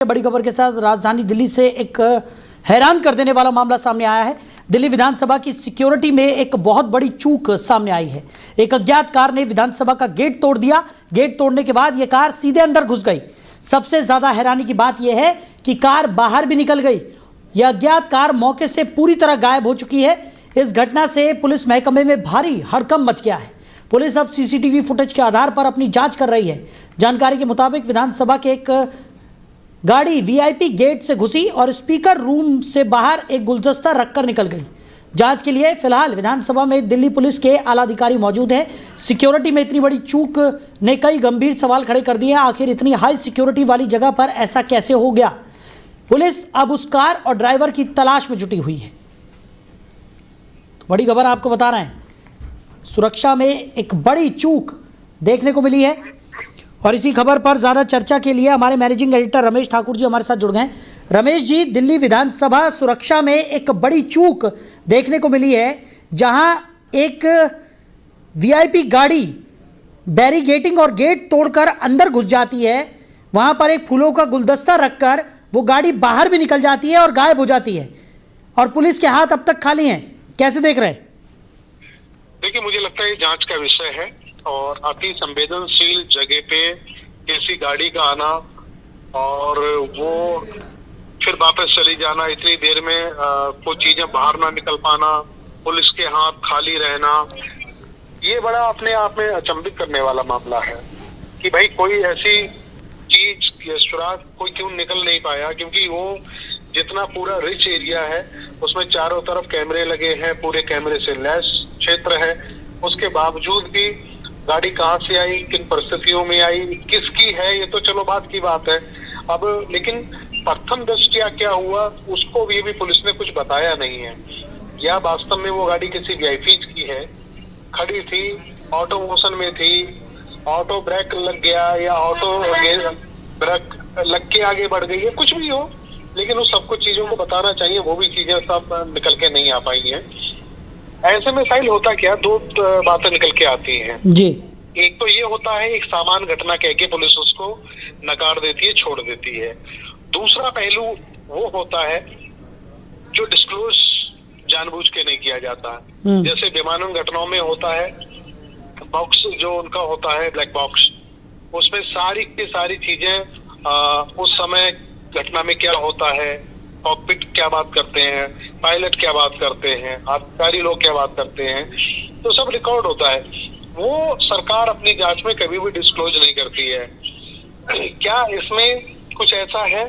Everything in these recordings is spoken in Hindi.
बड़ी खबर के साथ राजधानी दिल्ली से एक हैरान कर देने वाला मामला सामने आया है। दिल्ली विधानसभा की सिक्योरिटी में एक बहुत बड़ी चूक सामने आई है। एक अज्ञात कार ने विधानसभा का गेट तोड़ दिया। गेट तोड़ने के बाद यह कार सीधे अंदर घुस गई। सबसे ज्यादा हैरानी की बात यह है कि कार बाहर भी निकल गई। यह अज्ञात कार मौके से पूरी तरह गायब हो चुकी है। इस घटना से पुलिस महकमे में भारी हड़कंप मच गया है। पुलिस अब सीसीटीवी फुटेज के आधार पर अपनी जांच कर रही है। जानकारी के मुताबिक विधानसभा के एक गाड़ी वीआईपी गेट से घुसी और स्पीकर रूम से बाहर एक गुलदस्ता रखकर निकल गई। जांच के लिए फिलहाल विधानसभा में दिल्ली पुलिस के आला अधिकारी मौजूद हैं। सिक्योरिटी में इतनी बड़ी चूक ने कई गंभीर सवाल खड़े कर दिए हैं। आखिर इतनी हाई सिक्योरिटी वाली जगह पर ऐसा कैसे हो गया? पुलिस अब उस कार और ड्राइवर की तलाश में जुटी हुई है। तो बड़ी खबर आपको बता रहे हैं, सुरक्षा में एक बड़ी चूक देखने को मिली है। और इसी खबर पर ज़्यादा चर्चा के लिए हमारे मैनेजिंग एडिटर रमेश ठाकुर जी हमारे साथ जुड़ गए। रमेश जी, दिल्ली विधानसभा सुरक्षा में एक बड़ी चूक देखने को मिली है, जहां एक वीआईपी गाड़ी बैरिगेटिंग और गेट तोड़कर अंदर घुस जाती है। वहां पर एक फूलों का गुलदस्ता रखकर वो गाड़ी बाहर भी निकल जाती है और गायब हो जाती है, और पुलिस के हाथ अब तक खाली हैं। कैसे देख रहे हैं? देखिए, मुझे लगता है ये जांच का विषय है और अति संवेदनशील जगह पे किसी गाड़ी का आना और वो फिर वापस चली जाना, इतनी देर में कुछ चीजें बाहर ना निकल पाना, पुलिस के हाथ खाली रहना, ये बड़ा अपने आप में अचंभित करने वाला मामला है कि भाई कोई ऐसी चीज या सुराग कोई क्यों निकल नहीं पाया। क्योंकि वो जितना पूरा रिच एरिया है उसमें चारों तरफ कैमरे लगे हैं, पूरे कैमरे से लैस क्षेत्र है, उसके बावजूद भी गाड़ी कहाँ से आई, किन परिस्थितियों में आई, किसकी है, ये तो चलो बात की बात है। अब लेकिन प्रथम दृष्टया क्या हुआ उसको भी पुलिस ने कुछ बताया नहीं है। या वास्तव में वो गाड़ी किसी वीआईपी की है, खड़ी थी, ऑटो मोशन में थी, ऑटो ब्रेक लग गया या ऑटो ब्रेक लग के आगे बढ़ गई है, कुछ भी हो, लेकिन उस सब कुछ चीजों को बताना चाहिए। वो भी चीजें सब निकल के नहीं आ पाई हैं। ऐसे में साहिल होता क्या, दो बातें निकल के आती हैं जी। एक तो ये होता है, एक सामान घटना कह के पुलिस उसको नकार देती है, छोड़ देती है। दूसरा पहलू वो होता है जो डिस्क्लोज जानबूझ के नहीं किया जाता। जैसे विमानन घटनाओं में होता है, बॉक्स जो उनका होता है ब्लैक बॉक्स, उसमें सारी की सारी चीजें उस समय घटना में क्या होता है, कॉकपिट क्या बात करते हैं, पायलट क्या बात करते हैं, अधिकारी लोग क्या बात करते हैं, तो सब रिकॉर्ड होता है। वो सरकार अपनी जांच में कभी भी डिस्क्लोज नहीं करती है। क्या इसमें कुछ ऐसा है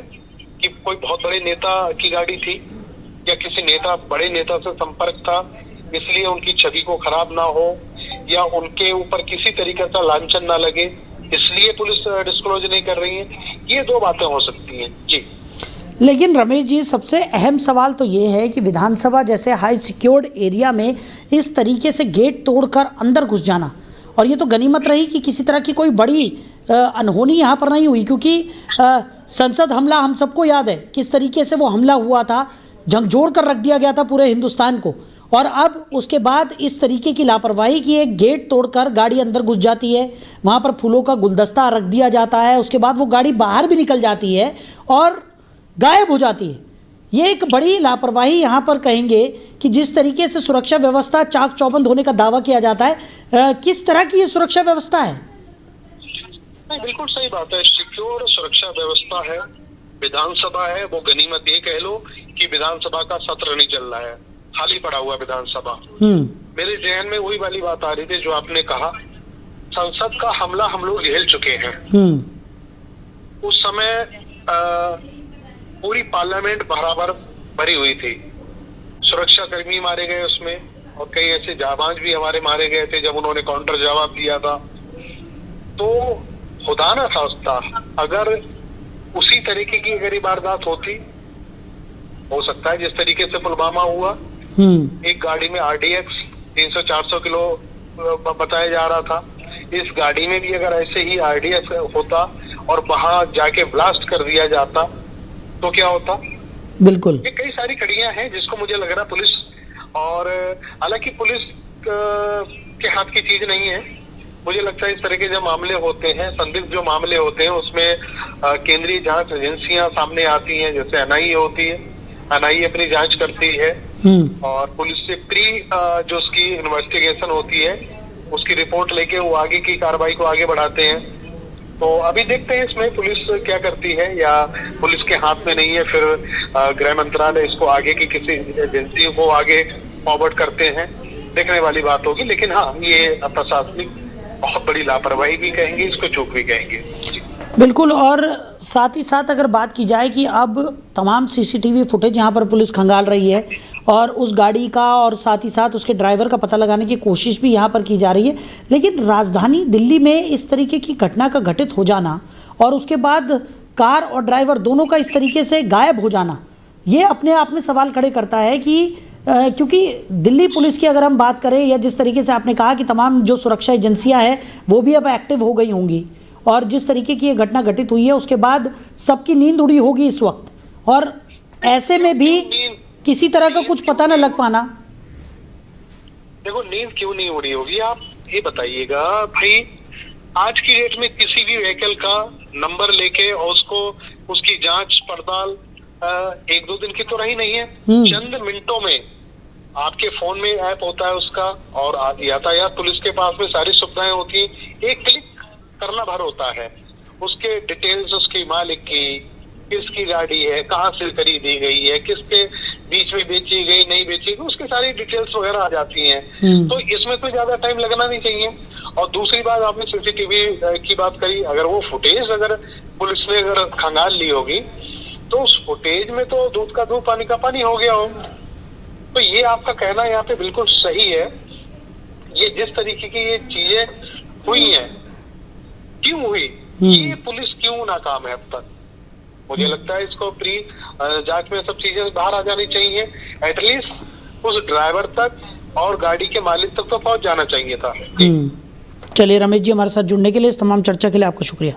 कि कोई बहुत बड़े नेता की गाड़ी थी या किसी बड़े नेता से संपर्क था, इसलिए उनकी छवि को खराब ना हो या उनके ऊपर किसी तरीके का लांछन ना लगे, इसलिए पुलिस डिस्क्लोज नहीं कर रही है? ये दो बातें हो सकती हैं जी। लेकिन रमेश जी, सबसे अहम सवाल तो ये है कि विधानसभा जैसे हाई सिक्योर्ड एरिया में इस तरीके से गेट तोड़कर अंदर घुस जाना, और ये तो गनीमत रही कि किसी तरह की कोई बड़ी अनहोनी यहाँ पर नहीं हुई, क्योंकि संसद हमला हम सबको याद है किस तरीके से वो हमला हुआ था, झकझोर कर रख दिया गया था पूरे हिंदुस्तान को। और अब उसके बाद इस तरीके की लापरवाही कि एक गेट तोड़कर गाड़ी अंदर घुस जाती है, वहाँ पर फूलों का गुलदस्ता रख दिया जाता है, उसके बाद वो गाड़ी बाहर भी निकल जाती है और गायब हो जाती है। ये एक बड़ी लापरवाही यहाँ पर कहेंगे कि जिस तरीके से सुरक्षा व्यवस्था चाक चौबंद होने का दावा किया जाता है, किस तरह की ये सुरक्षा व्यवस्था है? नहीं, बिल्कुल सही बात है। सिक्योर सुरक्षा व्यवस्था है, विधानसभा है, वो गनीमत ये कह लो कि विधानसभा का सत्र नहीं चल रहा है, खाली पड़ा हुआ विधानसभा। मेरे जहन में वही वाली बात आ रही थी जो आपने कहा, संसद का हमला हम लोग झेल चुके हैं। उस समय पूरी पार्लियामेंट बराबर भरी हुई थी, सुरक्षा कर्मी मारे गए उसमें, और कई ऐसे जाबाज भी हमारे मारे गए थे जब उन्होंने काउंटर जवाब दिया था। तो खुदा ना खास्ता अगर उसी तरीके की अगर वारदात होती, हो सकता है जिस तरीके से पुलवामा हुआ, एक गाड़ी में RDX 300-400 किलो बताया जा रहा था, इस गाड़ी में भी अगर ऐसे ही RDX होता और वहां जाके ब्लास्ट कर दिया जाता तो क्या होता? बिल्कुल, ये कई सारी कड़ियां हैं जिसको मुझे लग रहा पुलिस, और हालांकि पुलिस के हाथ की चीज नहीं है, मुझे लगता है इस तरह के जो मामले होते हैं, संदिग्ध जो मामले होते हैं, उसमें केंद्रीय जांच एजेंसियां सामने आती हैं, जैसे एनआईए होती है। एनआईए अपनी जांच करती है और पुलिस से जो उसकी इन्वेस्टिगेशन होती है, उसकी रिपोर्ट लेके वो आगे की कार्रवाई को आगे बढ़ाते हैं। तो अभी देखते हैं इसमें पुलिस क्या करती है, या पुलिस के हाथ में नहीं है, फिर गृह मंत्रालय इसको आगे की किसी एजेंसी को आगे फॉरवर्ड करते हैं, देखने वाली बात होगी। लेकिन हाँ, ये प्रशासनिक बहुत बड़ी लापरवाही भी कहेंगे, इसको चूक भी कहेंगे। बिल्कुल। और साथ ही साथ अगर बात की जाए कि अब तमाम सीसीटीवी फुटेज यहाँ पर पुलिस खंगाल रही है और उस गाड़ी का और साथ ही साथ उसके ड्राइवर का पता लगाने की कोशिश भी यहाँ पर की जा रही है, लेकिन राजधानी दिल्ली में इस तरीके की घटना का घटित हो जाना और उसके बाद कार और ड्राइवर दोनों का इस तरीके से गायब हो जाना, ये अपने आप में सवाल खड़े करता है कि क्योंकि दिल्ली पुलिस की अगर हम बात करें, या जिस तरीके से आपने कहा कि तमाम जो सुरक्षा एजेंसियां हैं वो भी अब एक्टिव हो गई होंगी, और जिस तरीके की ये घटना घटित हुई है उसके बाद सबकी नींद उड़ी होगी इस वक्त, और ऐसे में भी किसी तरह का कुछ पता न लग पाना। देखो, नींद क्यों नहीं उड़ी होगी, आप ये बताइएगा भाई। आज की डेट में किसी भी व्हीकल का नंबर लेके और उसकी जांच पड़ताल 1-2 दिन की तो रही नहीं है। चंद मिनटों में आपके फोन में ऐप होता है उसका, और यातायात पुलिस के पास में सारी सुविधाएं होती हैं, एक क्लिक करना भर होता है। उसके डिटेल्स, उसकी मालिक की, किसकी गाड़ी है, कहाँ से खरीदी गई है, किसके बीच में बेची गई, नहीं बेची गई, उसकी सारी डिटेल्स वगैरह आ जाती हैं। तो इसमें कोई ज्यादा टाइम लगना नहीं चाहिए। और दूसरी बात, आपने सीसीटीवी की बात करी, अगर वो फुटेज अगर पुलिस ने अगर खंगाल ली होगी तो उस फुटेज में तो दूध का दूध पानी का पानी हो गया हो। तो ये आपका कहना यहाँ पे बिल्कुल सही है। ये जिस तरीके की ये चीजें हुई हैं, क्यों हुई, ये पुलिस क्यों नाकाम है अब तक? मुझे लगता है इसको प्री जांच में सब चीजें बाहर आ जानी चाहिए। एटलीस्ट उस ड्राइवर तक और गाड़ी के मालिक तक तो पहुंच जाना चाहिए था। चलिए रमेश जी, हमारे साथ जुड़ने के लिए, इस तमाम चर्चा के लिए आपका शुक्रिया।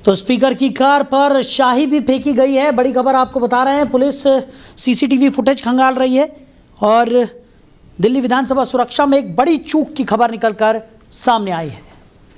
तो स्पीकर की कार पर शाही भी फेंकी गई है, बड़ी खबर आपको बता रहे हैं। पुलिस सीसीटीवी फुटेज खंगाल रही है और दिल्ली विधानसभा सुरक्षा में एक बड़ी चूक की खबर निकलकर सामने आई है।